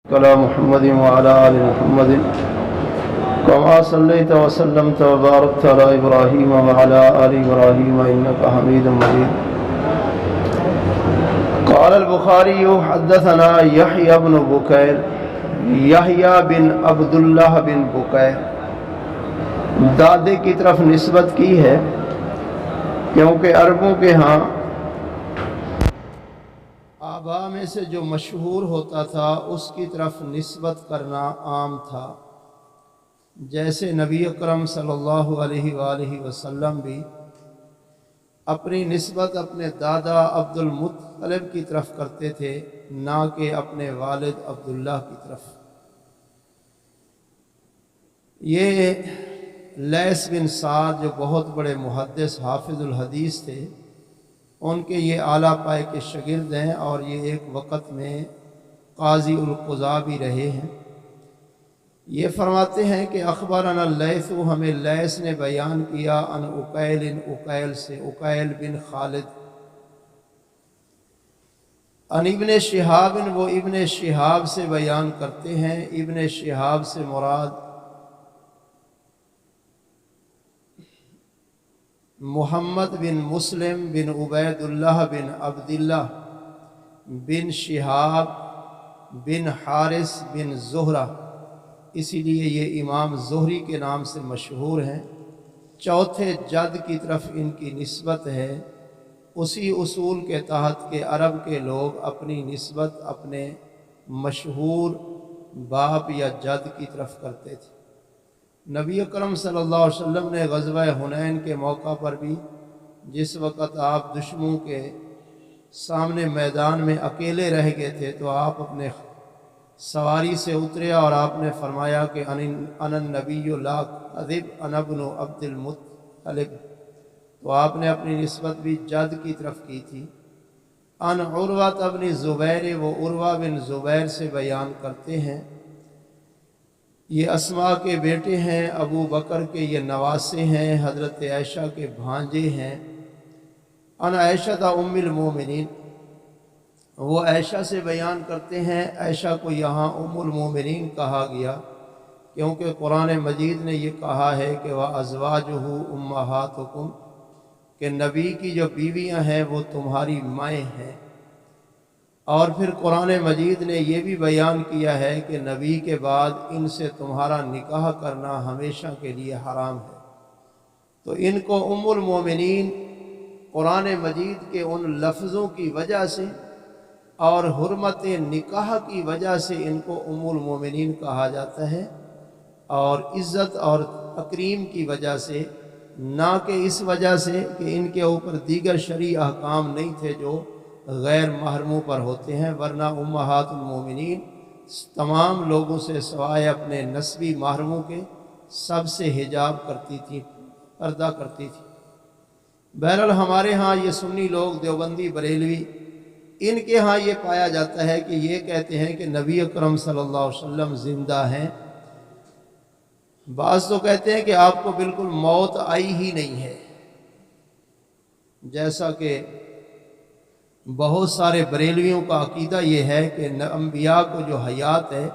على محمد وعلى آل محمد كما صليت وسلمت وباركت على إبراهيم وعلى آل إبراهيم إنك حميد مجيد. قال البخاري حدثنا يحيى بن بكير یحییٰ بن عبداللہ بن بکیر. دادے کی طرف نسبت کی ہے کیونکہ عربوں کے ہاں آبا میں سے جو مشہور ہوتا تھا اس کی طرف نسبت کرنا عام تھا. جیسے نبی اکرم صلی اللہ علیہ وآلہ وسلم بھی اپنی نسبت اپنے دادا عبد المطلب کی طرف کرتے تھے، نہ کہ اپنے والد عبداللہ کی طرف. یہ لیث بن سعد جو بہت بڑے محدث حافظ الحدیث تھے، ان کے یہ اعلیٰ پائے کے شاگرد ہیں اور یہ ایک وقت میں قاضی القضاء بھی رہے ہیں. یہ فرماتے ہیں کہ اخبرنا اللیث، ہمیں لیث نے بیان کیا، عن عقیل، عقیل سے، عقیل بن خالد، عن ابن شہاب، وہ ابن شہاب سے بیان کرتے ہیں. ابن شہاب سے مراد محمد بن مسلم بن عبید اللہ بن عبداللہ بن شہاب بن حارث بن زہرہ، اسی لیے یہ امام زہری کے نام سے مشہور ہیں. چوتھے جد کی طرف ان کی نسبت ہے. اسی اصول کے تحت کہ عرب کے لوگ اپنی نسبت اپنے مشہور باپ یا جد کی طرف کرتے تھے. نبی اکرم صلی اللہ علیہ وسلم نے غزوہ حنین کے موقع پر بھی، جس وقت آپ دشمنوں کے سامنے میدان میں اکیلے رہ گئے تھے، تو آپ اپنے سواری سے اترے اور آپ نے فرمایا کہ انا النبی لا کذب انا ابن عبد المطلب. تو آپ نے اپنی نسبت بھی جد کی طرف کی تھی. ان عروہ بن زبیر، وہ عروہ بن زبیر سے بیان کرتے ہیں. یہ اسماء کے بیٹے ہیں، ابو بکر کے یہ نواسے ہیں، حضرت عائشہ کے بھانجے ہیں. ان عائشہ ام المومنین، وہ عائشہ سے بیان کرتے ہیں. عائشہ کو یہاں ام المومنین کہا گیا کیونکہ قرآن مجید نے یہ کہا ہے کہ وَأَزْوَاجُهُ أُمَّهَاتُكُمْ، کہ نبی کی جو بیویاں ہیں وہ تمہاری مائیں ہیں. اور پھر قرآن مجید نے یہ بھی بیان کیا ہے کہ نبی کے بعد ان سے تمہارا نکاح کرنا ہمیشہ کے لیے حرام ہے. تو ان کو ام المومنین قرآن مجید کے ان لفظوں کی وجہ سے اور حرمت نکاح کی وجہ سے ان کو ام المومنین کہا جاتا ہے، اور عزت اور تکریم کی وجہ سے، نہ کہ اس وجہ سے کہ ان کے اوپر دیگر شرعی احکام نہیں تھے جو غیر محرموں پر ہوتے ہیں. ورنہ امہات المومنین تمام لوگوں سے سوائے اپنے نسبی محرموں کے سب سے حجاب کرتی تھی، پردہ کرتی تھی. بہرحال ہمارے ہاں یہ سنی لوگ دیوبندی بریلوی، ان کے ہاں یہ پایا جاتا ہے کہ یہ کہتے ہیں کہ نبی اکرم صلی اللہ علیہ وسلم زندہ ہیں. بعض تو کہتے ہیں کہ آپ کو بالکل موت آئی ہی نہیں ہے، جیسا کہ بہت سارے بریلویوں کا عقیدہ یہ ہے کہ انبیاء کو جو حیات ہے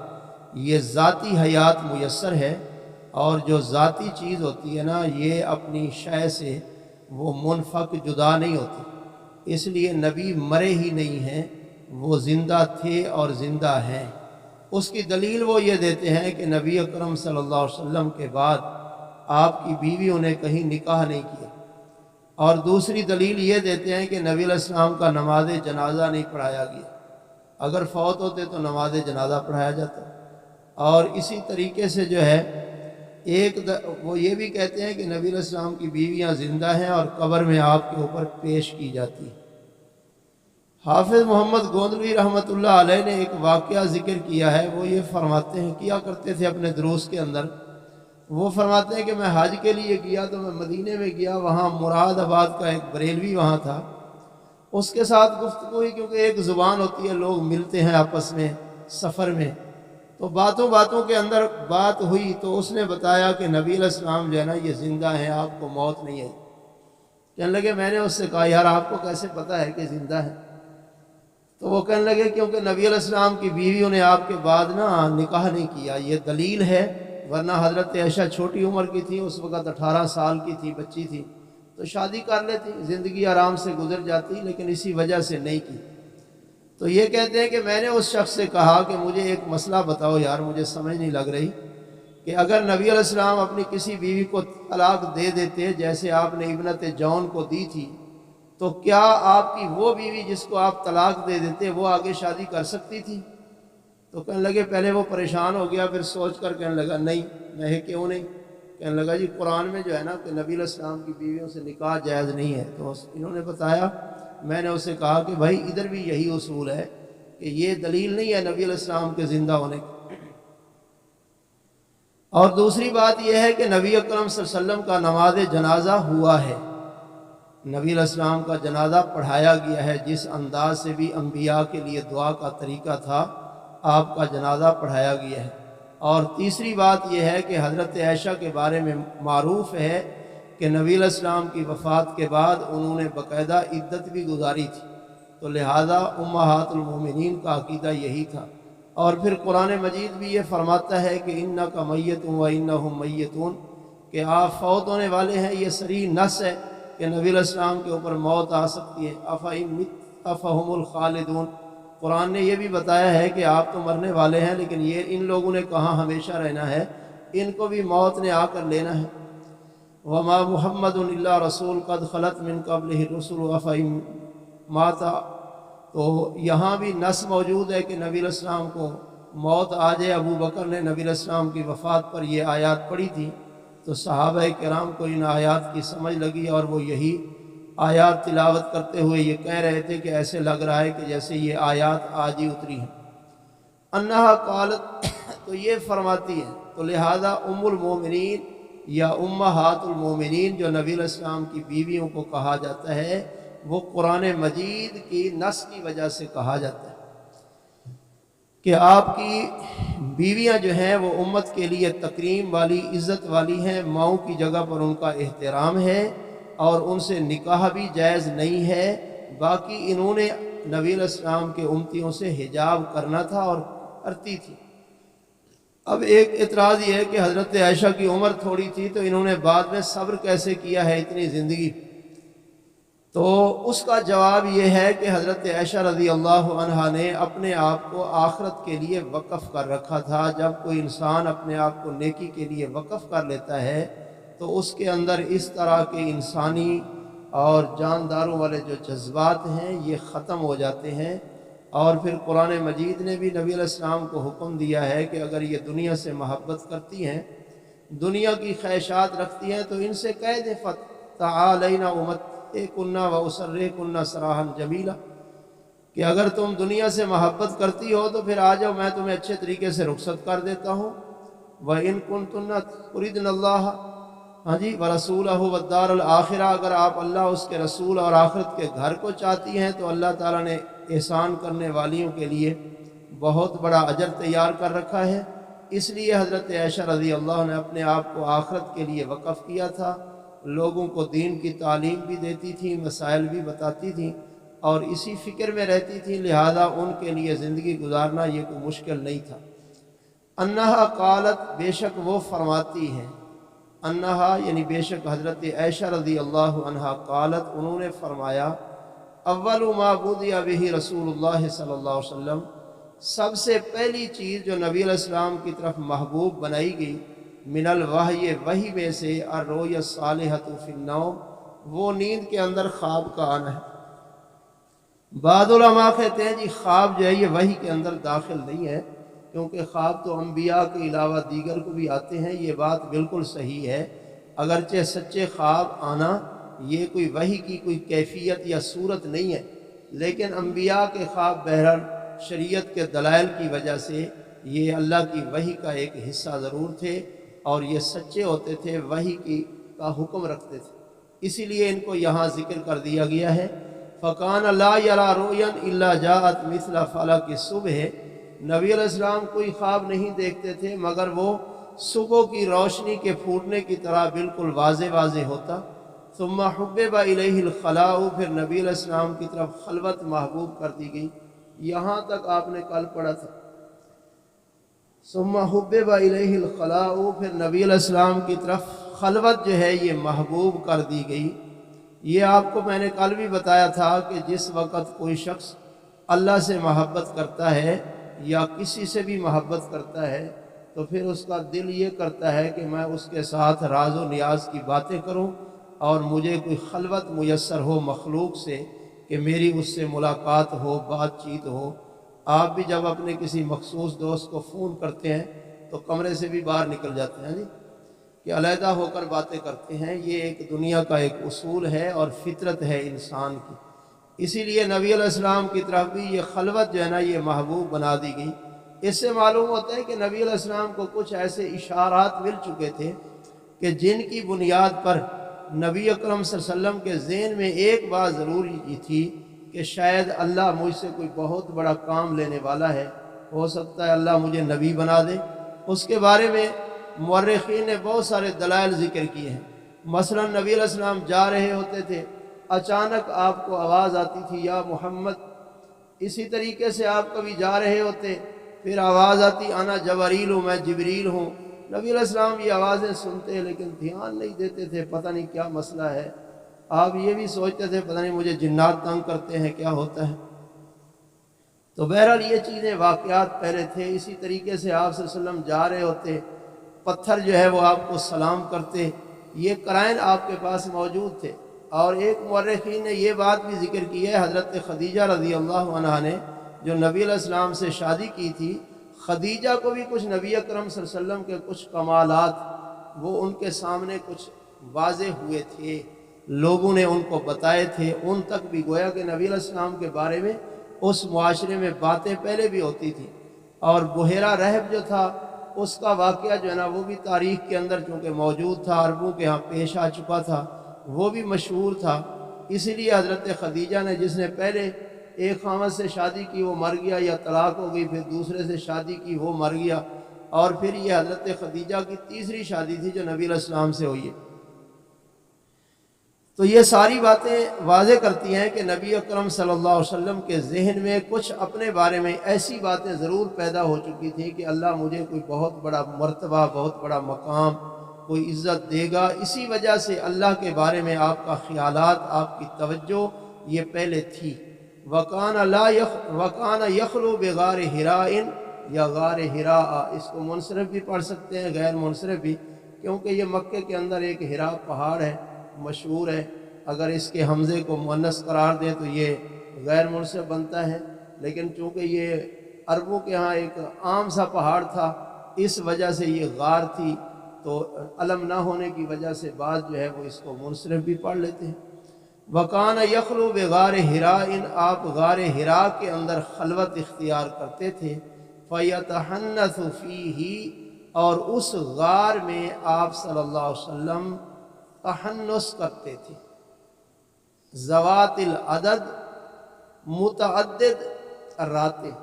یہ ذاتی حیات میسر ہے، اور جو ذاتی چیز ہوتی ہے نا، یہ اپنی شے سے وہ منفک جدا نہیں ہوتی. اس لیے نبی مرے ہی نہیں ہیں، وہ زندہ تھے اور زندہ ہیں. اس کی دلیل وہ یہ دیتے ہیں کہ نبی اکرم صلی اللہ علیہ وسلم کے بعد آپ کی بیویوں نے کہیں نکاح نہیں کیا. اور دوسری دلیل یہ دیتے ہیں کہ نبی علیہ السلام کا نماز جنازہ نہیں پڑھایا گیا. اگر فوت ہوتے تو نماز جنازہ پڑھایا جاتا. اور اسی طریقے سے جو ہے وہ یہ بھی کہتے ہیں کہ نبی علیہ السلام کی بیویاں زندہ ہیں اور قبر میں آپ کے اوپر پیش کی جاتی. حافظ محمد گوندلوی رحمۃ اللہ علیہ نے ایک واقعہ ذکر کیا ہے. وہ یہ فرماتے ہیں، کیا کرتے تھے اپنے دروس کے اندر، وہ فرماتے ہیں کہ میں حج کے لیے گیا تو میں مدینے میں گیا، وہاں مراد آباد کا ایک بریلوی وہاں تھا. اس کے ساتھ گفتگو ہوئی، کیونکہ ایک زبان ہوتی ہے، لوگ ملتے ہیں آپس میں سفر میں، تو باتوں کے اندر بات ہوئی. تو اس نے بتایا کہ نبی علیہ السلام جو ہے نا یہ زندہ ہیں، آپ کو موت نہیں آئی. کہنے لگے، میں نے اس سے کہا یار آپ کو کیسے پتہ ہے کہ زندہ ہے؟ تو وہ کہنے لگے کیونکہ نبی علیہ السلام کی بیویوں نے آپ کے بعد نا نکاح نہیں کیا، یہ دلیل ہے، ورنہ حضرت عائشہ چھوٹی عمر کی تھی، اس وقت 18 سال کی تھی، بچی تھی، تو شادی کر لیتی، زندگی آرام سے گزر جاتی، لیکن اسی وجہ سے نہیں کی۔ تو یہ کہتے ہیں کہ میں نے اس شخص سے کہا کہ مجھے ایک مسئلہ بتاؤ یار، مجھے سمجھ نہیں لگ رہی کہ اگر نبی علیہ السلام اپنی کسی بیوی کو طلاق دے دیتے جیسے آپ نے ابنت جون کو دی تھی، تو کیا آپ کی وہ بیوی جس کو آپ طلاق دے دیتے وہ آگے شادی کر سکتی تھی؟ تو کہنے لگے، پہلے وہ پریشان ہو گیا، پھر سوچ کر کہنے لگا نہیں، میں کیوں نہیں؟ کہنے لگا جی قرآن میں جو ہے نا کہ نبی علیہ السلام کی بیویوں سے نکاح جائز نہیں ہے۔ تو انہوں نے بتایا، میں نے اسے کہا کہ بھائی ادھر بھی یہی اصول ہے کہ یہ دلیل نہیں ہے نبی علیہ السلام کے زندہ ہونے کی۔ اور دوسری بات یہ ہے کہ نبی اکرم صلی اللہ علیہ وسلم کا نماز جنازہ ہوا ہے، نبی علیہ السلام کا جنازہ پڑھایا گیا ہے، جس انداز سے بھی انبیاء کے لیے دعا کا طریقہ تھا، آپ کا جنازہ پڑھایا گیا ہے۔ اور تیسری بات یہ ہے کہ حضرت عائشہ کے بارے میں معروف ہے کہ نبی علیہ السلام کی وفات کے بعد انہوں نے باقاعدہ عدت بھی گزاری تھی، تو لہٰذا امہات المومنین کا عقیدہ یہی تھا۔ اور پھر قرآن مجید بھی یہ فرماتا ہے کہ انک میت و انہم میتون، کہ آپ فوت ہونے والے ہیں، یہ صریح نص ہے کہ نبی علیہ السلام کے اوپر موت آ سکتی ہے۔ افہم الخالدون، قرآن نے یہ بھی بتایا ہے کہ آپ تو مرنے والے ہیں، لیکن یہ ان لوگوں نے کہاں ہمیشہ رہنا ہے، ان کو بھی موت نے آ کر لینا ہے۔ وما محمد الا رسول قد خلت من قبلہ الرسل افإن مات، تو یہاں بھی نص موجود ہے کہ نبی علیہ السلام کو موت آ جائے۔ ابو بکر نے نبی علیہ السلام کی وفات پر یہ آیات پڑھی تھی، تو صحابہ کرام کو ان آیات کی سمجھ لگی اور وہ یہی آیات تلاوت کرتے ہوئے یہ کہہ رہے تھے کہ ایسے لگ رہا ہے کہ جیسے یہ آیات آج ہی اتری ہیں۔ انہا قالت، تو یہ فرماتی ہے، تو لہذا ام المومنین یا امہات المومنین جو نبی علیہ السلام کی بیویوں کو کہا جاتا ہے، وہ قرآن مجید کی نص کی وجہ سے کہا جاتا ہے کہ آپ کی بیویاں جو ہیں وہ امت کے لیے تکریم والی، عزت والی ہیں، ماؤں کی جگہ پر ان کا احترام ہے اور ان سے نکاح بھی جائز نہیں ہے۔ باقی انہوں نے نبی علیہ السلام کے امتیوں سے حجاب کرنا تھا اور کرتی تھی۔ اب ایک اعتراض یہ ہے کہ حضرت عائشہ کی عمر تھوڑی تھی، تو انہوں نے بعد میں صبر کیسے کیا ہے اتنی زندگی؟ تو اس کا جواب یہ ہے کہ حضرت عائشہ رضی اللہ عنہا نے اپنے آپ کو آخرت کے لیے وقف کر رکھا تھا۔ جب کوئی انسان اپنے آپ کو نیکی کے لیے وقف کر لیتا ہے تو اس کے اندر اس طرح کے انسانی اور جانداروں والے جو جذبات ہیں یہ ختم ہو جاتے ہیں۔ اور پھر قرآن مجید نے بھی نبی علیہ السلام کو حکم دیا ہے کہ اگر یہ دنیا سے محبت کرتی ہیں، دنیا کی خواہشات رکھتی ہیں، تو ان سے کہہ دیں فتعالینا امتعکن واسرحکن سراحا جمیلا، کہ اگر تم دنیا سے محبت کرتی ہو تو پھر آ جاؤ، میں تمہیں اچھے طریقے سے رخصت کر دیتا ہوں۔ وَإِن كُنتُنَّ تُرِدْنَ اللَّهَ وَرَسُولَهُ وَالدَّارَ الْآخِرَةَ، اگر آپ اللہ، اس کے رسول اور آخرت کے گھر کو چاہتی ہیں تو اللہ تعالیٰ نے احسان کرنے والیوں کے لیے بہت بڑا اجر تیار کر رکھا ہے۔ اس لیے حضرت عائشہ رضی اللہ عنہ نے اپنے آپ کو آخرت کے لیے وقف کیا تھا، لوگوں کو دین کی تعلیم بھی دیتی تھی، مسائل بھی بتاتی تھیں اور اسی فکر میں رہتی تھی، لہذا ان کے لیے زندگی گزارنا یہ کوئی مشکل نہیں تھا۔ انہا قالت، بے شک وہ فرماتی ہیں، انہا یعنی بے شک حضرت عائشہ رضی اللہ عنہا قالت، انہوں نے فرمایا، اول ما بدأ بہ رسول اللہ صلی اللہ علیہ وسلم، سب سے پہلی چیز جو نبی علیہ السلام کی طرف محبوب بنائی گئی، من الوحی، وحی میں سے، الرؤیا الصالحۃ فی النوم، وہ نیند کے اندر خواب کا آنا ہے۔ بعض علماء کہتے ہیں جی خواب جو ہے یہ وحی کے اندر داخل نہیں ہے، کیونکہ خواب تو انبیاء کے علاوہ دیگر کو بھی آتے ہیں، یہ بات بالکل صحیح ہے۔ اگرچہ سچے خواب آنا یہ کوئی وحی کی کوئی کیفیت یا صورت نہیں ہے، لیکن انبیاء کے خواب بہرحال شریعت کے دلائل کی وجہ سے یہ اللہ کی وحی کا ایک حصہ ضرور تھے اور یہ سچے ہوتے تھے، وحی کا حکم رکھتے تھے، اسی لیے ان کو یہاں ذکر کر دیا گیا ہے۔ فَقَانَ لَا يَرَى رُؤْيًا إِلَّا جَاءَتْ مِثْلَ فَلَقِ الصُّبْحِ، نبی علیہ السلام کوئی خواب نہیں دیکھتے تھے مگر وہ صبح کی روشنی کے پھوٹنے کی طرح بالکل واضح واضح ہوتا۔ ثم حبب الیہ الخلاء، پھر نبی علیہ السلام کی طرف خلوت محبوب کر دی گئی، یہاں تک آپ نے کل پڑھا تھا۔ ثم حبب الیہ الخلاء، پھر نبی علیہ السلام کی طرف خلوت جو ہے یہ محبوب کر دی گئی۔ یہ آپ کو میں نے کل بھی بتایا تھا کہ جس وقت کوئی شخص اللہ سے محبت کرتا ہے یا کسی سے بھی محبت کرتا ہے تو پھر اس کا دل یہ کرتا ہے کہ میں اس کے ساتھ راز و نیاز کی باتیں کروں اور مجھے کوئی خلوت میسر ہو مخلوق سے کہ میری اس سے ملاقات ہو، بات چیت ہو۔ آپ بھی جب اپنے کسی مخصوص دوست کو فون کرتے ہیں تو کمرے سے بھی باہر نکل جاتے ہیں جی، کہ علیحدہ ہو کر باتیں کرتے ہیں۔ یہ ایک دنیا کا ایک اصول ہے اور فطرت ہے انسان کی۔ اسی لیے نبی علیہ السلام کی طرف بھی یہ خلوت جو ہے نا یہ محبوب بنا دی گئی۔ اس سے معلوم ہوتا ہے کہ نبی علیہ السلام کو کچھ ایسے اشارات مل چکے تھے کہ جن کی بنیاد پر نبی اکرم صلی اللہ علیہ وسلم کے ذہن میں ایک بات ضروری تھی کہ شاید اللہ مجھ سے کوئی بہت بڑا کام لینے والا ہے، ہو سکتا ہے اللہ مجھے نبی بنا دے۔ اس کے بارے میں مورخین نے بہت سارے دلائل ذکر کیے ہیں۔ مثلا نبی علیہ السلام جا رہے ہوتے تھے، اچانک آپ کو آواز آتی تھی یا محمد۔ اسی طریقے سے آپ کبھی جا رہے ہوتے، پھر آواز آتی انا جبریل ہوں، میں جبریل ہوں۔ نبی علیہ السلام یہ آوازیں سنتے لیکن دھیان نہیں دیتے تھے، پتہ نہیں کیا مسئلہ ہے۔ آپ یہ بھی سوچتے تھے پتہ نہیں مجھے جنات تنگ کرتے ہیں، کیا ہوتا ہے۔ تو بہرحال یہ چیزیں واقعات پہلے تھے۔ اسی طریقے سے آپ صلی اللہ علیہ وسلم جا رہے ہوتے، پتھر جو ہے وہ آپ کو سلام کرتے، یہ قرائن آپ کے پاس موجود تھے۔ اور ایک مورخین نے یہ بات بھی ذکر کی ہے، حضرت خدیجہ رضی اللہ عنہا نے جو نبی علیہ السلام سے شادی کی تھی، خدیجہ کو بھی کچھ نبی اکرم صلی اللہ علیہ وسلم کے کچھ کمالات وہ ان کے سامنے کچھ واضح ہوئے تھے، لوگوں نے ان کو بتائے تھے۔ ان تک بھی گویا کہ نبی علیہ السلام کے بارے میں اس معاشرے میں باتیں پہلے بھی ہوتی تھی۔ اور بحیرہ رحب جو تھا اس کا واقعہ جو ہے نا وہ بھی تاریخ کے اندر چونکہ موجود تھا، عربوں کے ہاں پیش آ چکا تھا، وہ بھی مشہور تھا۔ اسی لیے حضرت خدیجہ نے، جس نے پہلے ایک خاوند سے شادی کی وہ مر گیا یا طلاق ہو گئی، پھر دوسرے سے شادی کی وہ مر گیا، اور پھر یہ حضرت خدیجہ کی تیسری شادی تھی جو نبی علیہ السلام سے ہوئی ہے۔ تو یہ ساری باتیں واضح کرتی ہیں کہ نبی اکرم صلی اللہ علیہ وسلم کے ذہن میں کچھ اپنے بارے میں ایسی باتیں ضرور پیدا ہو چکی تھیں کہ اللہ مجھے کوئی بہت بڑا مرتبہ، بہت بڑا مقام، کوئی عزت دے گا۔ اسی وجہ سے اللہ کے بارے میں آپ کا خیالات، آپ کی توجہ یہ پہلے تھی۔ وَكَانَ يَخْلُو بِغَارِ حِرَاءٍ یا غار حراء، اس کو منصرف بھی پڑھ سکتے ہیں، غیر منصرف بھی، کیونکہ یہ مکے کے اندر ایک حراء پہاڑ ہے، مشہور ہے۔ اگر اس کے حمزے کو مؤنث قرار دیں تو یہ غیر منصرف بنتا ہے، لیکن چونکہ یہ عربوں کے ہاں ایک عام سا پہاڑ تھا اس وجہ سے یہ غار تھی، تو علم نہ ہونے کی وجہ سے بعض جو ہے وہ اس کو منصرف بھی پڑھ لیتے ہیں۔ وَكَانَ يَخْلُو بِغَارِ حِرَاءٍ، آپ غار حراء کے اندر خلوت اختیار کرتے تھے۔ فَيَتَحَنَّثُ فِيهِ، اور اس غار میں آپ صلی اللہ علیہ وسلم تحنث کرتے تھے۔ ذوات العدد، متعدد راتیں،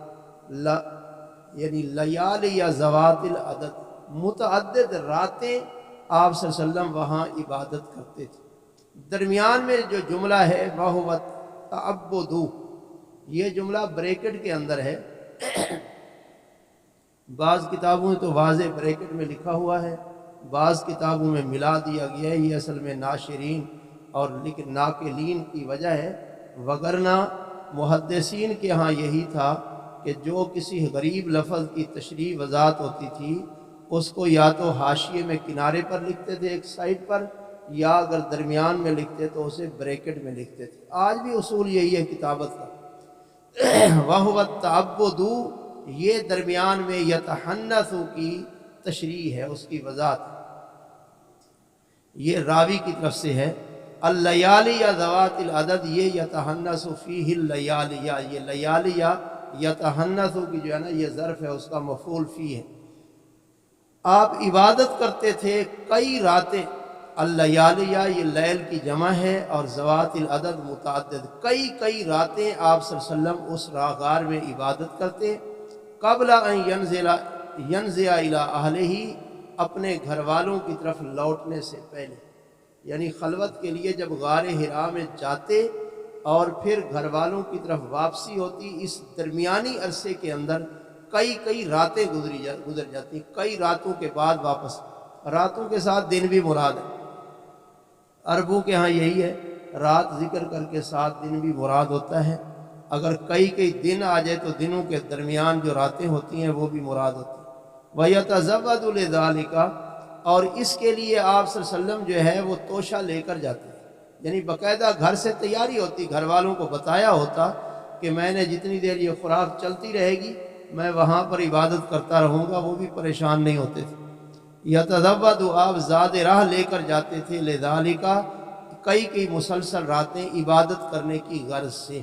یعنی لیالی یا ذوات العدد، متعدد راتیں آپ صلی اللہ علیہ وسلم وہاں عبادت کرتے تھے۔ درمیان میں جو جملہ ہے وَهُوَ التَّعَبُّدُ، یہ جملہ بریکٹ کے اندر ہے۔ بعض کتابوں میں تو واضح بریکٹ میں لکھا ہوا ہے، بعض کتابوں میں ملا دیا گیا ہے۔ یہ اصل میں ناشرین اور ناقلین کی وجہ ہے، وگرنہ محدثین کے ہاں یہی تھا کہ جو کسی غریب لفظ کی تشریح وضاحت ہوتی تھی اس کو یا تو حاشیے میں کنارے پر لکھتے تھے ایک سائڈ پر، یا اگر درمیان میں لکھتے تو اسے بریکٹ میں لکھتے تھے۔ آج بھی اصول یہی ہے کتابت کا۔ وَهُوَ التَّعَبُّدُ، یہ درمیان میں یتحنث کی تشریح ہے، اس کی وضاحت، یہ راوی کی طرف سے ہے۔ اللیالی یا ذوات العدد، یہ یتحنث فیہ اللیالیہ، یہ لیالیہ یتحنث کی جو ہے نا یہ ظرف ہے، اس کا مفعول فی ہے۔ آپ عبادت کرتے تھے کئی راتیں، اللیالیہ یہ لیل کی جمع ہے اور ذوات العدد متعدد، کئی راتیں آپ صلی اللہ علیہ وسلم اس غار میں عبادت کرتے، قبل ان ینزل الی اہلہ، اپنے گھر والوں کی طرف لوٹنے سے پہلے۔ یعنی خلوت کے لیے جب غار حراء میں جاتے اور پھر گھر والوں کی طرف واپسی ہوتی، اس درمیانی عرصے کے اندر کئی راتیں گزر جاتی، کئی راتوں کے بعد واپس، راتوں کے ساتھ دن بھی مراد ہے، عربوں کے ہاں یہی ہے، رات ذکر کر کے ساتھ دن بھی مراد ہوتا ہے، اگر کئی دن آ جائے تو دنوں کے درمیان جو راتیں ہوتی ہیں وہ بھی مراد ہوتی ہیں۔ وَيَتَزَوَّدُ لِذَلِكَ، اور اس کے لیے آپ صلی اللہ علیہ وسلم جو ہے وہ توشہ لے کر جاتے ہیں، یعنی باقاعدہ گھر سے تیاری ہوتی، گھر والوں کو بتایا ہوتا کہ میں نے جتنی دیر یہ خوراک چلتی رہے گی میں وہاں پر عبادت کرتا رہوں گا، وہ بھی پریشان نہیں ہوتے تھے۔ یتزود، آپ زاد راہ لے کر جاتے تھے، لذالک، کئی مسلسل راتیں عبادت کرنے کی غرض سے۔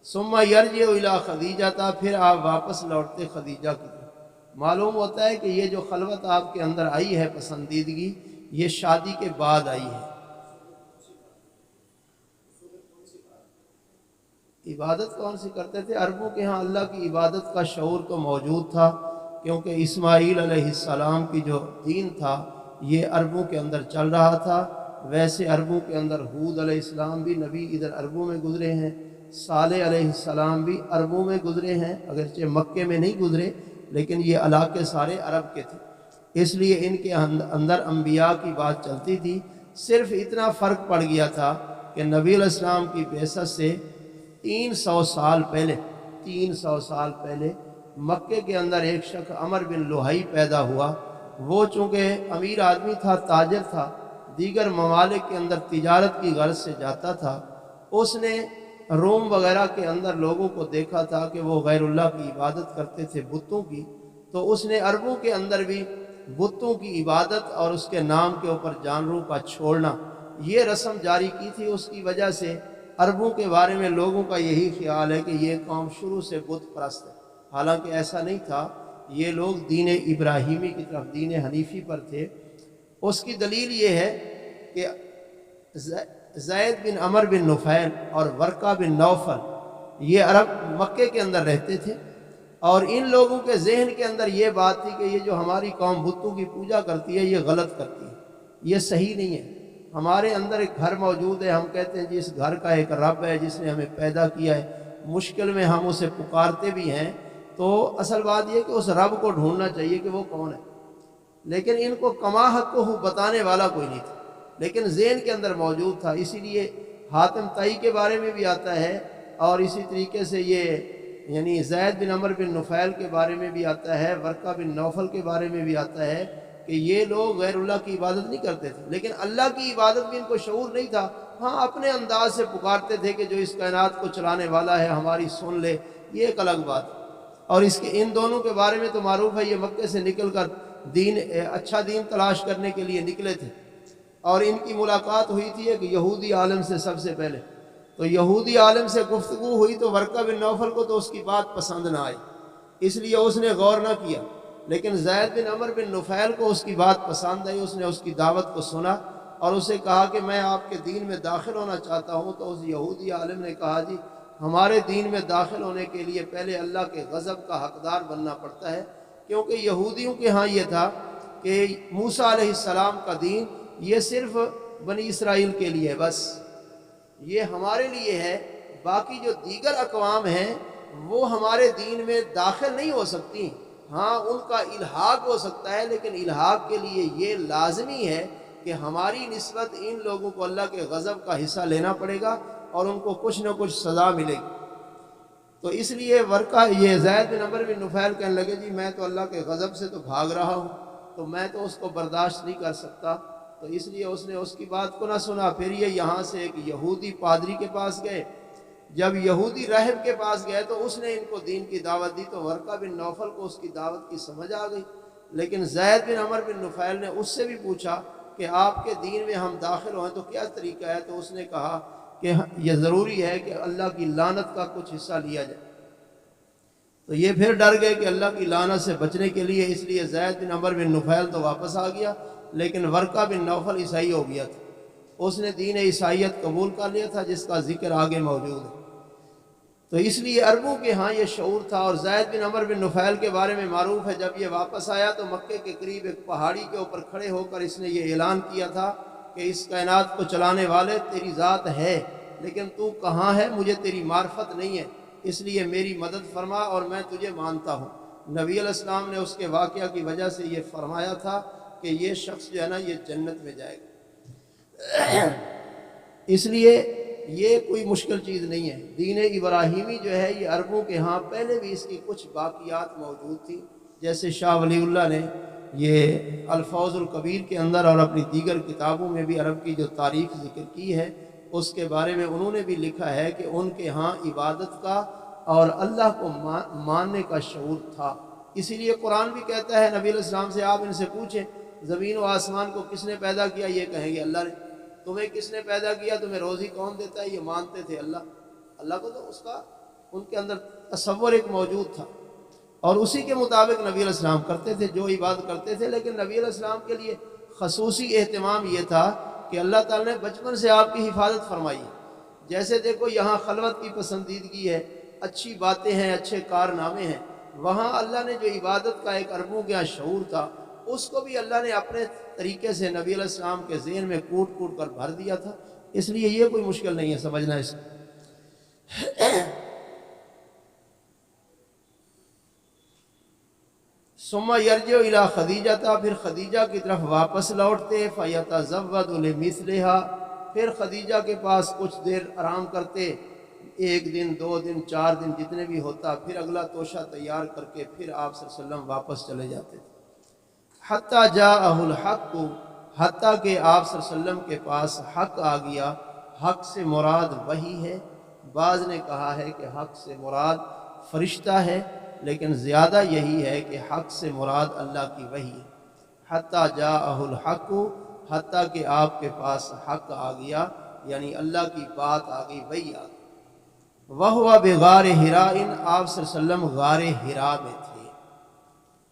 ثم یرجع الی خدیجہ، پھر آپ واپس لوٹتے خدیجہ کی طرف۔ معلوم ہوتا ہے کہ یہ جو خلوت آپ کے اندر آئی ہے، پسندیدگی، یہ شادی کے بعد آئی ہے۔ عبادت کون سی کرتے تھے؟ عربوں کے ہاں اللہ کی عبادت کا شعور تو موجود تھا، کیونکہ اسماعیل علیہ السلام کی جو دین تھا یہ عربوں کے اندر چل رہا تھا۔ ویسے عربوں کے اندر ہود علیہ السلام بھی نبی ادھر عربوں میں گزرے ہیں، صالح علیہ السلام بھی عربوں میں گزرے ہیں، اگرچہ مکے میں نہیں گزرے لیکن یہ علاقے سارے عرب کے تھے، اس لیے ان کے اندر انبیاء کی بات چلتی تھی۔ صرف اتنا فرق پڑ گیا تھا کہ نبی علیہ السلام کی بعثت سے 300 سال پہلے مکے کے اندر ایک شخص عمر بن لوہی پیدا ہوا۔ وہ چونکہ امیر آدمی تھا، تاجر تھا، دیگر ممالک کے اندر تجارت کی غرض سے جاتا تھا۔ اس نے روم وغیرہ کے اندر لوگوں کو دیکھا تھا کہ وہ غیر اللہ کی عبادت کرتے تھے، بتوں کی، تو اس نے عربوں کے اندر بھی بتوں کی عبادت اور اس کے نام کے اوپر جانوروں کا چھوڑنا، یہ رسم جاری کی تھی۔ اس کی وجہ سے عربوں کے بارے میں لوگوں کا یہی خیال ہے کہ یہ قوم شروع سے بت پرست ہے، حالانکہ ایسا نہیں تھا، یہ لوگ دین ابراہیمی کی طرف، دین حنیفی پر تھے۔ اس کی دلیل یہ ہے کہ زید بن عمر بن نفیل اور ورقہ بن نوفل یہ عرب مکے کے اندر رہتے تھے، اور ان لوگوں کے ذہن کے اندر یہ بات تھی کہ یہ جو ہماری قوم بتوں کی پوجا کرتی ہے یہ غلط کرتی ہے، یہ صحیح نہیں ہے۔ ہمارے اندر ایک گھر موجود ہے، ہم کہتے ہیں جس گھر کا ایک رب ہے جس نے ہمیں پیدا کیا ہے، مشکل میں ہم اسے پکارتے بھی ہیں، تو اصل بات یہ کہ اس رب کو ڈھونڈنا چاہیے کہ وہ کون ہے، لیکن ان کو کما حق کو بتانے والا کوئی نہیں تھا، لیکن ذہن کے اندر موجود تھا۔ اسی لیے حاتم طائی کے بارے میں بھی آتا ہے، اور اسی طریقے سے یہ یعنی زید بن عمر بن نفیل کے بارے میں بھی آتا ہے، ورقہ بن نوفل کے بارے میں بھی آتا ہے کہ یہ لوگ غیر اللہ کی عبادت نہیں کرتے تھے، لیکن اللہ کی عبادت بھی ان کو شعور نہیں تھا۔ ہاں اپنے انداز سے پکارتے تھے کہ جو اس کائنات کو چلانے والا ہے ہماری سن لے، یہ ایک الگ بات۔ اور اس کے ان دونوں کے بارے میں تو معروف ہے، یہ مکے سے نکل کر اچھا دین تلاش کرنے کے لیے نکلے تھے، اور ان کی ملاقات ہوئی تھی ایک یہودی عالم سے سب سے پہلے۔ تو یہودی عالم سے گفتگو ہوئی تو ورقہ بن نوفل کو تو اس کی بات پسند نہ آئی، اس لیے اس نے غور نہ کیا، لیکن زید بن عمر بن نفیل کو اس کی بات پسند آئی، اس نے اس کی دعوت کو سنا اور اسے کہا کہ میں آپ کے دین میں داخل ہونا چاہتا ہوں۔ تو اس یہودی عالم نے کہا جی ہمارے دین میں داخل ہونے کے لیے پہلے اللہ کے غضب کا حقدار بننا پڑتا ہے، کیونکہ یہودیوں کے ہاں یہ تھا کہ موسیٰ علیہ السلام کا دین یہ صرف بنی اسرائیل کے لیے، بس یہ ہمارے لیے ہے، باقی جو دیگر اقوام ہیں وہ ہمارے دین میں داخل نہیں ہو سکتی۔ ہاں ان کا الحاق ہو سکتا ہے، لیکن الحاق کے لیے یہ لازمی ہے کہ ہماری نسبت ان لوگوں کو اللہ کے غضب کا حصہ لینا پڑے گا اور ان کو کچھ نہ کچھ سزا ملے گی۔ تو اس لیے ورقہ یہ زید بن عمر بن نفیل کہنے لگے جی میں تو اللہ کے غضب سے تو بھاگ رہا ہوں، تو میں تو اس کو برداشت نہیں کر سکتا۔ تو اس لیے اس نے اس کی بات کو نہ سنا۔ پھر یہ یہاں سے ایک یہودی پادری کے پاس گئے، جب یہودی راہب کے پاس گئے تو اس نے ان کو دین کی دعوت دی، تو ورقہ بن نوفل کو اس کی دعوت کی سمجھ آ گئی، لیکن زید بن عمر بن نفیل نے اس سے بھی پوچھا کہ آپ کے دین میں ہم داخل ہوئیں تو کیا طریقہ ہے؟ تو اس نے کہا کہ یہ ضروری ہے کہ اللہ کی لعنت کا کچھ حصہ لیا جائے۔ تو یہ پھر ڈر گئے کہ اللہ کی لعنت سے بچنے کے لیے، اس لیے زید بن عمر بن نفیل تو واپس آ گیا، لیکن ورقہ بن نوفل عیسائی ہو گیا تھا، اس نے دین عیسائیت قبول کر لیا تھا، جس کا ذکر آگے موجود ہے۔ تو اس لیے عربوں کے ہاں یہ شعور تھا۔ اور زید بن عمر بن نفیل کے بارے میں معروف ہے، جب یہ واپس آیا تو مکے کے قریب ایک پہاڑی کے اوپر کھڑے ہو کر اس نے یہ اعلان کیا تھا کہ اس کائنات کو چلانے والے تیری ذات ہے، لیکن تو کہاں ہے مجھے تیری معرفت نہیں ہے، اس لیے میری مدد فرما اور میں تجھے مانتا ہوں۔ نبی علیہ السلام نے اس کے واقعہ کی وجہ سے یہ فرمایا تھا کہ یہ شخص جو ہے نا یہ جنت میں جائے گا۔ اس لیے یہ کوئی مشکل چیز نہیں ہے۔ دین ابراہیمی جو ہے یہ عربوں کے ہاں پہلے بھی اس کی کچھ باقیات موجود تھی، جیسے شاہ ولی اللہ نے یہ الفوز الکبیر کے اندر اور اپنی دیگر کتابوں میں بھی عرب کی جو تاریخ ذکر کی ہے اس کے بارے میں انہوں نے بھی لکھا ہے کہ ان کے ہاں عبادت کا اور اللہ کو ماننے کا شعور تھا۔ اسی لیے قرآن بھی کہتا ہے نبی علیہ السلام سے آپ ان سے پوچھیں زمین و آسمان کو کس نے پیدا کیا، یہ کہیں گے اللہ نے۔ تمہیں کس نے پیدا کیا، تمہیں روزی کون دیتا ہے، یہ مانتے تھے اللہ کو، تو اس کا ان کے اندر تصور ایک موجود تھا اور اسی کے مطابق نبی علیہ السلام کرتے تھے جو عبادت کرتے تھے۔ لیکن نبی علیہ السلام کے لیے خصوصی اہتمام یہ تھا کہ اللہ تعالیٰ نے بچپن سے آپ کی حفاظت فرمائی ہے۔ جیسے دیکھو یہاں خلوت کی پسندیدگی ہے، اچھی باتیں ہیں، اچھے کارنامے ہیں، وہاں اللہ نے جو عبادت کا ایک عربوں کے یہاں شعور تھا اس کو بھی اللہ نے اپنے طریقے سے نبی علیہ السلام کے ذہن میں کوٹ کوٹ کر بھر دیا تھا۔ اس لیے یہ کوئی مشکل نہیں ہے سمجھنا اس کو۔ ثم یرجع الی خدیجہ، پھر خدیجہ کی طرف واپس لوٹتے، فیتزود لمثلها، پھر خدیجہ کے پاس کچھ دیر آرام کرتے، 1 دن 2 دن 4 دن جتنے بھی ہوتا، پھر اگلا توشہ تیار کر کے پھر آپ صلی اللہ علیہ وسلم واپس چلے جاتے تھے۔ حتیٰ جاءہ الحق، حتیٰ کہ آپ صلی اللہ علیہ وسلم کے پاس حق آ گیا۔ حق سے مراد وحی ہے، بعض نے کہا ہے کہ حق سے مراد فرشتہ ہے، لیکن زیادہ یہی ہے کہ حق سے مراد اللہ کی وحی ہے۔ حتیٰ جاءہ الحق، حتیٰ کہ آپ کے پاس حق آ گیا، یعنی اللہ کی بات آ گئی، وحی آ گئی۔ وَهُوَ بِغَارِ حِرَاءٍ، آپ صلی اللہ علیہ وسلم غار حرا میں تھے۔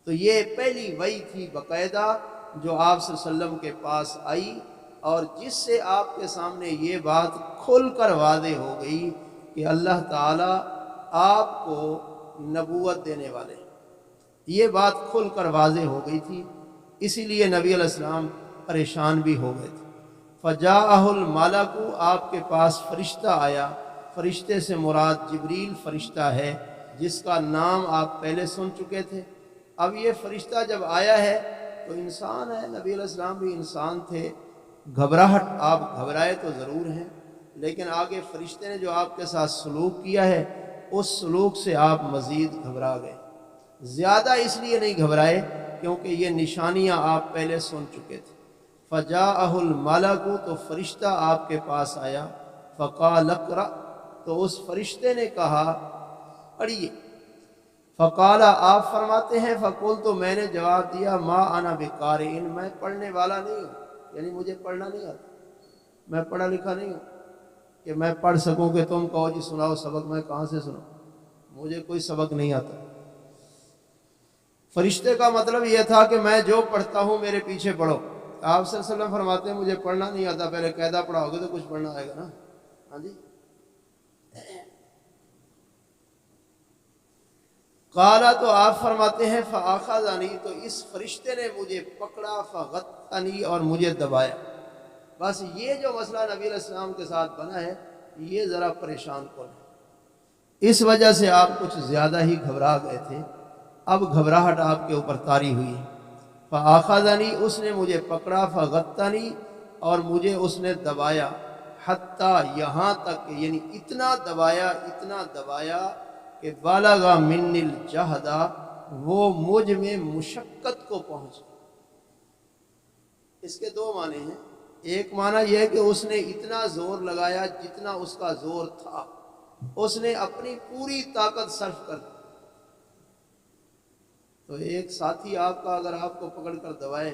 تو یہ پہلی وحی تھی باقاعدہ جو آپ صلی اللہ علیہ وسلم کے پاس آئی اور جس سے آپ کے سامنے یہ بات کھل کر واضح ہو گئی کہ اللہ تعالیٰ آپ کو نبوت دینے والے ہیں۔ یہ بات کھل کر واضح ہو گئی تھی، اسی لیے نبی علیہ السلام پریشان بھی ہو گئے تھے۔ فجاءہ الملک، آپ کے پاس فرشتہ آیا۔ فرشتے سے مراد جبریل فرشتہ ہے جس کا نام آپ پہلے سن چکے تھے۔ اب یہ فرشتہ جب آیا ہے تو انسان ہے، نبی علیہ السلام بھی انسان تھے، گھبراہٹ، آپ گھبرائے تو ضرور ہیں، لیکن آگے فرشتے نے جو آپ کے ساتھ سلوک کیا ہے اس سلوک سے آپ مزید گھبرا گئے۔ زیادہ اس لیے نہیں گھبرائے کیونکہ یہ نشانیاں آپ پہلے سن چکے تھے۔ فجاءہ الملک، تو فرشتہ آپ کے پاس آیا۔ فقال اقرأ، تو اس فرشتے نے کہا پڑھیے۔ فقال، آپ فرماتے ہیں فقلت، تو میں نے جواب دیا ما انا بقارئ، میں پڑھنے والا نہیں ہوں، یعنی مجھے پڑھنا نہیں آتا، میں پڑھا لکھا نہیں ہوں کہ میں پڑھ سکوں کہ تم کہو جی سناؤ سبق، میں کہاں سے سناؤں، مجھے کوئی سبق نہیں آتا۔ فرشتے کا مطلب یہ تھا کہ میں جو پڑھتا ہوں میرے پیچھے پڑھو۔ آپ صلی اللہ علیہ وسلم فرماتے ہیں مجھے پڑھنا نہیں آتا، پہلے قاعدہ پڑھاؤ گے تو کچھ پڑھنا آئے گا نا۔ ہاں جی۔ قالا، تو آپ فرماتے ہیں فاخذنی، تو اس فرشتے نے مجھے پکڑا، فغطنی، اور مجھے دبایا۔ بس یہ جو مسئلہ نبی علیہ السلام کے ساتھ بنا ہے یہ ذرا پریشان کن ہے، اس وجہ سے آپ کچھ زیادہ ہی گھبرا گئے تھے۔ اب گھبراہٹ آپ کے اوپر طاری ہوئی ہے۔ فاخذنی، اس نے مجھے پکڑا، فغطنی، اور مجھے اس نے دبایا، حتیٰ، یہاں تک کہ، یعنی اتنا دبایا کہ بالغ من الجہد، وہ مجھ میں مشقت کو پہنچ گیا۔ اس کے دو معنی ہیں، ایک معنی یہ ہے کہ اس نے اتنا زور لگایا جتنا اس کا زور تھا، اس نے اپنی پوری طاقت صرف کر دی۔ تو ایک ساتھی آپ کا اگر آپ کو پکڑ کر دبائے،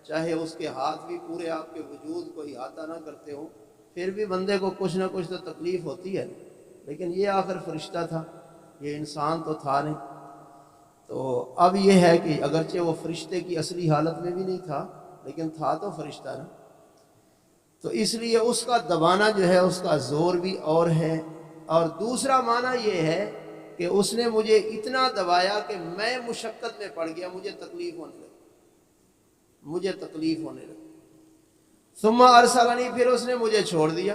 چاہے اس کے ہاتھ بھی پورے آپ کے وجود کو احاطہ نہ کرتے ہوں، پھر بھی بندے کو کچھ نہ کچھ تو تکلیف ہوتی ہے، لیکن یہ آخر فرشتہ تھا، یہ انسان تو تھا نہیں۔ تو اب یہ ہے کہ اگرچہ وہ فرشتے کی اصلی حالت میں بھی نہیں تھا لیکن تھا تو فرشتہ نا، تو اس لیے اس کا دبانا جو ہے اس کا زور بھی اور ہے۔ اور دوسرا معنی یہ ہے کہ اس نے مجھے اتنا دبایا کہ میں مشقت میں پڑ گیا، مجھے تکلیف ہونے لگی۔ ثم ارسلنی، پھر اس نے مجھے چھوڑ دیا۔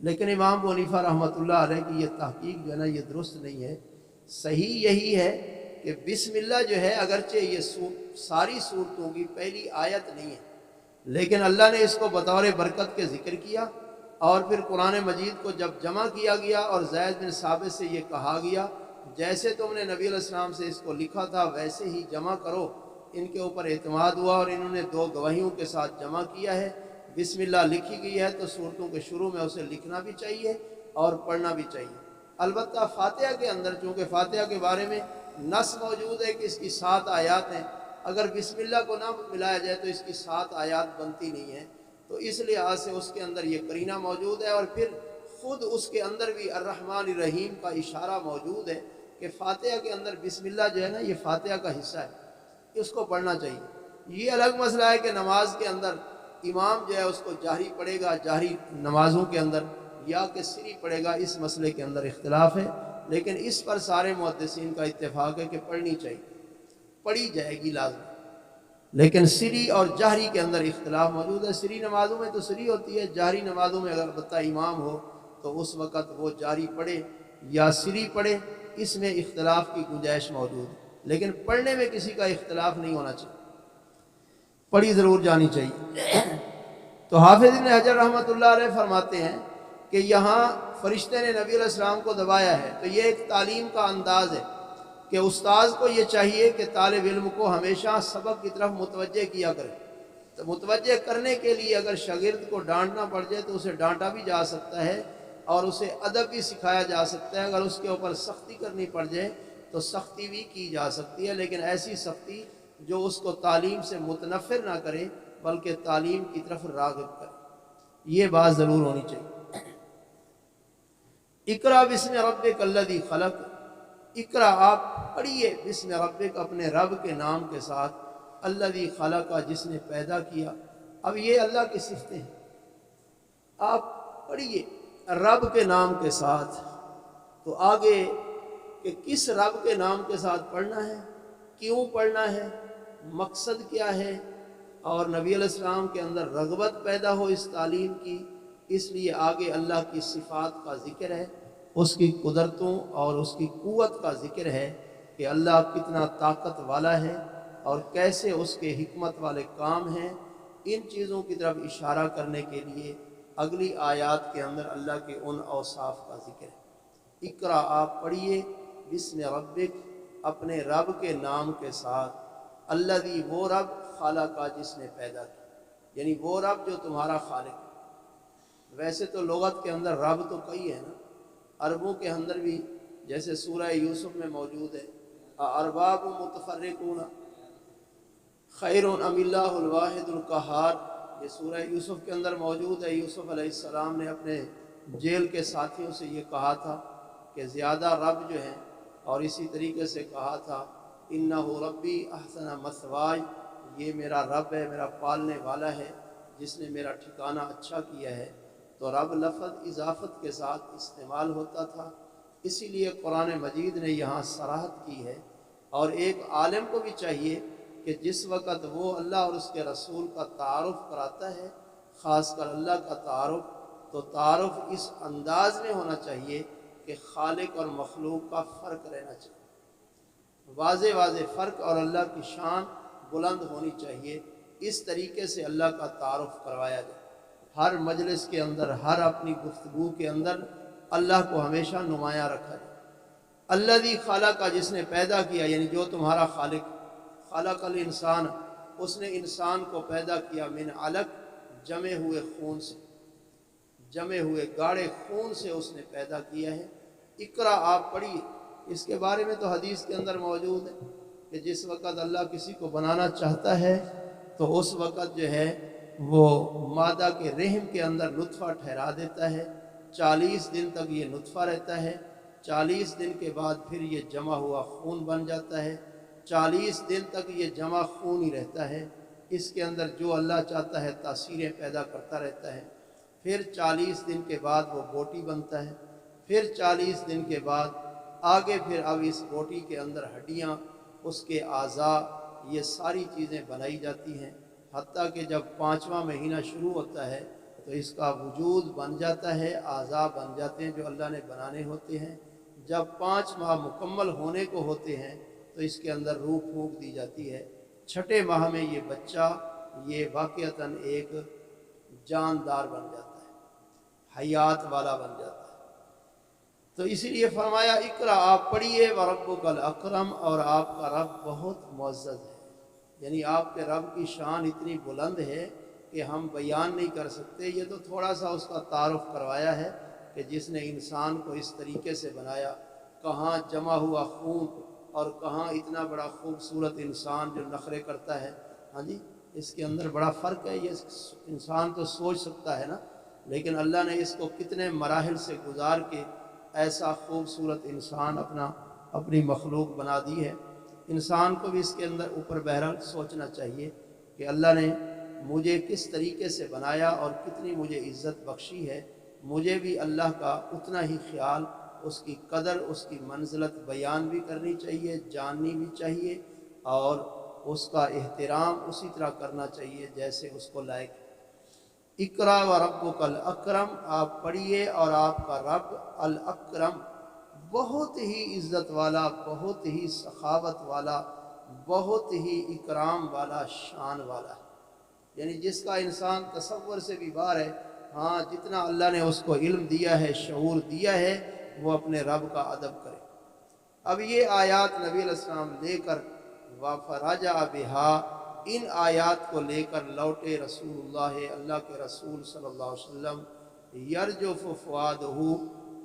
لیکن امام ابو حنیفہ رحمۃ اللہ علیہ کی یہ تحقیق جو ہے نا یہ درست نہیں ہے۔ صحیح یہی ہے کہ بسم اللہ جو ہے اگرچہ یہ ساری صورتوں کی پہلی آیت نہیں ہے، لیکن اللہ نے اس کو بطور برکت کے ذکر کیا، اور پھر قرآن مجید کو جب جمع کیا گیا اور زید بن ثابت سے یہ کہا گیا جیسے تم نے نبی علیہ السلام سے اس کو لکھا تھا ویسے ہی جمع کرو، ان کے اوپر اعتماد ہوا اور انہوں نے 2 گواہیوں کے ساتھ جمع کیا ہے۔ بسم اللہ لکھی گئی ہے تو صورتوں کے شروع میں اسے لکھنا بھی چاہیے اور پڑھنا بھی چاہیے۔ البتہ فاتحہ کے اندر چونکہ فاتحہ کے بارے میں نص موجود ہے کہ اس کی 7 آیات ہیں، اگر بسم اللہ کو نہ ملایا جائے تو اس کی 7 آیات بنتی نہیں ہیں، تو اس لحاظ سے اس کے اندر یہ قرینہ موجود ہے، اور پھر خود اس کے اندر بھی الرحمن الرحیم کا اشارہ موجود ہے کہ فاتحہ کے اندر بسم اللہ جو ہے نا یہ فاتحہ کا حصہ ہے، اس کو پڑھنا چاہیے۔ یہ الگ مسئلہ ہے کہ نماز کے اندر امام جو ہے اس کو جہری پڑھے گا جہری نمازوں کے اندر یا کہ سری پڑھے گا، اس مسئلے کے اندر اختلاف ہے، لیکن اس پر سارے محدثین کا اتفاق ہے کہ پڑھنی چاہیے، پڑھی جائے گی لازم، لیکن سری اور جہری کے اندر اختلاف موجود ہے۔ سری نمازوں میں تو سری ہوتی ہے، جہری نمازوں میں اگر البتہ امام ہو تو اس وقت وہ جہری پڑھے یا سری پڑھے، اس میں اختلاف کی گنجائش موجود ہے، لیکن پڑھنے میں کسی کا اختلاف نہیں ہونا چاہیے، پڑھی ضرور جانی چاہیے۔ تو حافظ ابن حجر رحمۃ اللہ علیہ فرماتے ہیں کہ یہاں فرشتے نے نبی علیہ السلام کو دبایا ہے، تو یہ ایک تعلیم کا انداز ہے کہ استاذ کو یہ چاہیے کہ طالب علم کو ہمیشہ سبق کی طرف متوجہ کیا کرے، تو متوجہ کرنے کے لیے اگر شاگرد کو ڈانٹنا پڑ جائے تو اسے ڈانٹا بھی جا سکتا ہے اور اسے ادب بھی سکھایا جا سکتا ہے، اگر اس کے اوپر سختی کرنی پڑ جائے تو سختی بھی کی جا سکتی ہے، لیکن ایسی سختی جو اس کو تعلیم سے متنفر نہ کرے بلکہ تعلیم کی طرف راغب کرے، یہ بات ضرور ہونی چاہیے۔ اقرا بسم ربک الذی خلق، اقرا آپ پڑھیے بسم ربک اپنے رب کے نام کے ساتھ، الذی خلق جس نے پیدا کیا۔ اب یہ اللہ کی صفتیں ہیں، آپ پڑھیے رب کے نام کے ساتھ، تو آگے کہ کس رب کے نام کے ساتھ پڑھنا ہے، کیوں پڑھنا ہے، مقصد کیا ہے، اور نبی علیہ السلام کے اندر رغبت پیدا ہو اس تعلیم کی، اس لیے آگے اللہ کی صفات کا ذکر ہے، اس کی قدرتوں اور اس کی قوت کا ذکر ہے کہ اللہ کتنا طاقت والا ہے اور کیسے اس کے حکمت والے کام ہیں، ان چیزوں کی طرف اشارہ کرنے کے لیے اگلی آیات کے اندر اللہ کے ان اوصاف کا ذکر ہے۔ اقرا آپ پڑھیے بسم ربک اپنے رب کے نام کے ساتھ، الذی وہ رب خالق جس نے پیدا کیا، یعنی وہ رب جو تمہارا خالق ہے۔ ویسے تو لغت کے اندر رب تو کئی ہے نا، عربوں کے اندر بھی جیسے سورہ یوسف میں موجود ہے، ارباب متفرقون خیر ام اللہ الواحد القہار، یہ سورہ یوسف کے اندر موجود ہے۔ یوسف علیہ السلام نے اپنے جیل کے ساتھیوں سے یہ کہا تھا کہ زیادہ رب جو ہیں، اور اسی طریقے سے کہا تھا انہ ربی احسن مثوائی، یہ میرا رب ہے، میرا پالنے والا ہے جس نے میرا ٹھکانہ اچھا کیا ہے، تو رب لفظ اضافت کے ساتھ استعمال ہوتا تھا، اسی لیے قرآن مجید نے یہاں صراحت کی ہے۔ اور ایک عالم کو بھی چاہیے کہ جس وقت وہ اللہ اور اس کے رسول کا تعارف کراتا ہے، خاص کر اللہ کا تعارف، تو تعارف اس انداز میں ہونا چاہیے کہ خالق اور مخلوق کا فرق رہنا چاہیے، واضح واضح فرق، اور اللہ کی شان بلند ہونی چاہیے، اس طریقے سے اللہ کا تعارف کروایا جائے۔ ہر مجلس کے اندر، ہر اپنی گفتگو کے اندر اللہ کو ہمیشہ نمایاں رکھا جائے۔ الذی خلق جس نے پیدا کیا، یعنی جو تمہارا خالق، خلق الانسان اس نے انسان کو پیدا کیا، من علق جمے ہوئے خون سے، جمے ہوئے گاڑے خون سے اس نے پیدا کیا ہے۔ اقرا آپ پڑھیے، اس کے بارے میں تو حدیث کے اندر موجود ہے کہ جس وقت اللہ کسی کو بنانا چاہتا ہے تو اس وقت جو ہے وہ مادہ کے رحم کے اندر نطفہ ٹھہرا دیتا ہے، 40 دن تک یہ نطفہ رہتا ہے، 40 دن کے بعد پھر یہ جمع ہوا خون بن جاتا ہے، 40 دن تک یہ جمع خون ہی رہتا ہے، اس کے اندر جو اللہ چاہتا ہے تاثیریں پیدا کرتا رہتا ہے، پھر 40 دن کے بعد وہ بوٹی بنتا ہے، پھر 40 دن کے بعد آگے پھر اب اس بوٹی کے اندر ہڈیاں، اس کے اعضاء، یہ ساری چیزیں بنائی جاتی ہیں، حتیٰ کہ جب 5واں مہینہ شروع ہوتا ہے تو اس کا وجود بن جاتا ہے، اعضاء بن جاتے ہیں جو اللہ نے بنانے ہوتے ہیں۔ جب 5 ماہ مکمل ہونے کو ہوتے ہیں تو اس کے اندر روح پھونک دی جاتی ہے۔ 6 ماہ میں یہ بچہ یہ واقعتاً ایک جاندار بن جاتا ہے، حیات والا بن جاتا ہے۔ تو اسی لیے فرمایا اقرا، آپ پڑھیے، وربک الاکرم، اور آپ کا رب بہت معزز ہے، یعنی آپ کے رب کی شان اتنی بلند ہے کہ ہم بیان نہیں کر سکتے۔ یہ تو تھوڑا سا اس کا تعارف کروایا ہے کہ جس نے انسان کو اس طریقے سے بنایا، کہاں جمع ہوا خون اور کہاں اتنا بڑا خوبصورت انسان جو نخرے کرتا ہے۔ ہاں جی، اس کے اندر بڑا فرق ہے، یہ انسان تو سوچ سکتا ہے نا، لیکن اللہ نے اس کو کتنے مراحل سے گزار کے ایسا خوبصورت انسان اپنی مخلوق بنا دی ہے۔ انسان کو بھی اس کے اندر اوپر بہرحال سوچنا چاہیے کہ اللہ نے مجھے کس طریقے سے بنایا اور کتنی مجھے عزت بخشی ہے۔ مجھے بھی اللہ کا اتنا ہی خیال، اس کی قدر، اس کی منزلت بیان بھی کرنی چاہیے، جاننی بھی چاہیے، اور اس کا احترام اسی طرح کرنا چاہیے جیسے اس کو لائق ہے۔ اقرا وربک الاکرم، آپ پڑھیے اور آپ کا رب الاکرم بہت ہی عزت والا، بہت ہی سخاوت والا، بہت ہی اکرام والا، شان والا ہے، یعنی جس کا انسان تصور سے بھی باہر ہے۔ ہاں، جتنا اللہ نے اس کو علم دیا ہے، شعور دیا ہے، وہ اپنے رب کا ادب کرے۔ اب یہ آیات نبی علیہ السلام لے کر وَفَرَجَعَ بِهَا، ان آیات کو لے کر لوٹے رسول اللہ کے رسول صلی اللہ علیہ وسلم، یرجف فؤادہ،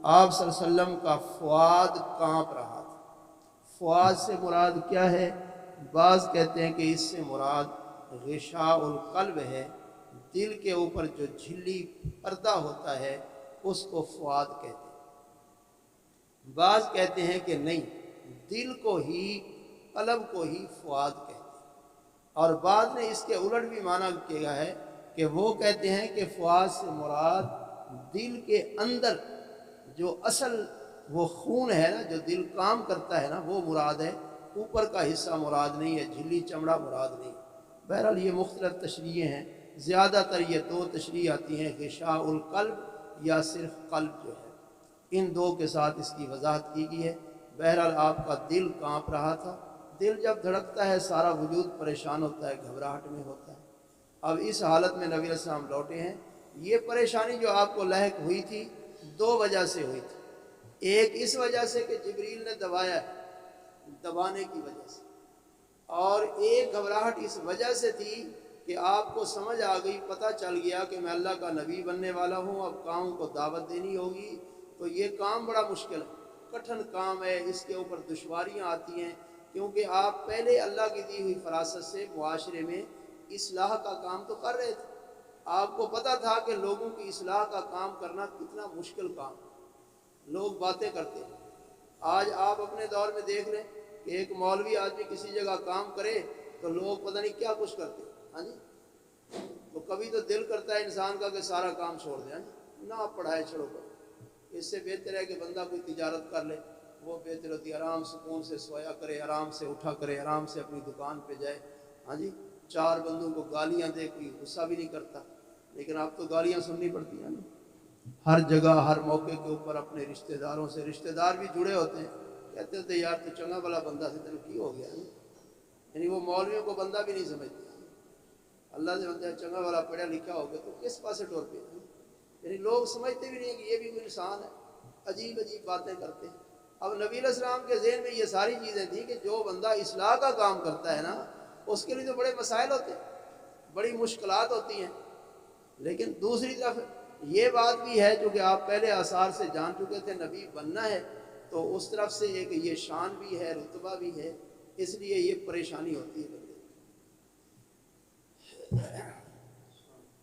آپ صلی اللہ علیہ وسلم کا فؤاد کانپ رہا تھا۔ فؤاد سے مراد کیا ہے؟ بعض کہتے ہیں کہ اس سے مراد غشاء القلب ہے، دل کے اوپر جو جھلی پردہ ہوتا ہے اس کو فؤاد کہتے ہیں۔ بعض کہتے ہیں کہ نہیں، دل کو ہی، قلب کو ہی فؤاد کہتے ہیں، اور بعض نے اس کے الٹ بھی معنی کیا ہے کہ وہ کہتے ہیں کہ فؤاد سے مراد دل کے اندر جو اصل وہ خون ہے نا، جو دل کام کرتا ہے نا، وہ مراد ہے، اوپر کا حصہ مراد نہیں ہے، جھلی چمڑا مراد نہیں۔ بہرحال یہ مختلف تشریحیں ہیں، زیادہ تر یہ 2 تشریح آتی ہیں، غشاء القلب یا صرف قلب جو ہے، ان 2 کے ساتھ اس کی وضاحت کی گئی ہے۔ بہرحال آپ کا دل کانپ رہا تھا۔ دل جب دھڑکتا ہے سارا وجود پریشان ہوتا ہے، گھبراہٹ میں ہوتا ہے۔ اب اس حالت میں نبی علیہ السلام لوٹے ہیں۔ یہ پریشانی جو آپ کو لاحق ہوئی تھی 2 وجہ سے ہوئی تھی۔ ایک اس وجہ سے کہ جبریل نے دبایا، دبانے کی وجہ سے، اور ایک گھبراہٹ اس وجہ سے تھی کہ آپ کو سمجھ آ گئی، پتہ چل گیا کہ میں اللہ کا نبی بننے والا ہوں، اب کام کو دعوت دینی ہوگی، تو یہ کام بڑا مشکل ہے، کٹھن کام ہے، اس کے اوپر دشواریاں آتی ہیں، کیونکہ آپ پہلے اللہ کی دی ہوئی فراست سے معاشرے میں اصلاح کا کام تو کر رہے تھے۔ آپ کو پتہ تھا کہ لوگوں کی اصلاح کا کام کرنا کتنا مشکل کام ہے۔ لوگ باتیں کرتے ہیں، آج آپ اپنے دور میں دیکھ لیں کہ ایک مولوی آدمی کسی جگہ کام کرے تو لوگ پتہ نہیں کیا کچھ کرتے ہیں۔ ہاں جی، تو کبھی تو دل کرتا ہے انسان کا کہ سارا کام چھوڑ دیں، ہاں جی، نہ پڑھائے چھوڑو کر، اس سے بہتر ہے کہ بندہ کوئی تجارت کر لے، وہ بہتر ہوتی ہے، آرام سکون سے سویا کرے، آرام سے اٹھا کرے، آرام سے اپنی دکان پہ جائے۔ ہاں جی، 4 بندوں کو گالیاں دے، کوئی غصہ بھی نہیں کرتا، لیکن آپ تو گالیاں سننی پڑتی ہیں نا ہر جگہ، ہر موقع کے اوپر۔ اپنے رشتہ داروں سے، رشتہ دار بھی جڑے ہوتے ہیں، کہتے ہوتے یار تو چنگا بلا بندہ سے، تینوں کی ہو گیا، یعنی وہ مولویوں کو بندہ بھی نہیں سمجھتے۔ اللہ سے بندہ چنگا بلا پڑھا لکھا ہو گیا تو کس پاسے ٹور پہ، یعنی لوگ سمجھتے بھی نہیں ہیں کہ یہ بھی کوئی انسان ہے، عجیب عجیب باتیں کرتے ہیں۔ اب نبی علیہ السلام کے ذہن میں یہ ساری چیزیں تھیں کہ جو بندہ اصلاح کا کام کرتا ہے نا، اس کے لیے تو بڑے مسائل ہوتے ہیں، بڑی مشکلات ہوتی ہیں، لیکن دوسری طرف یہ بات بھی ہے چونکہ آپ پہلے آثار سے جان چکے تھے نبی بننا ہے، تو اس طرف سے ایک یہ شان بھی ہے، رتبہ بھی ہے، اس لیے یہ پریشانی ہوتی ہے بندے۔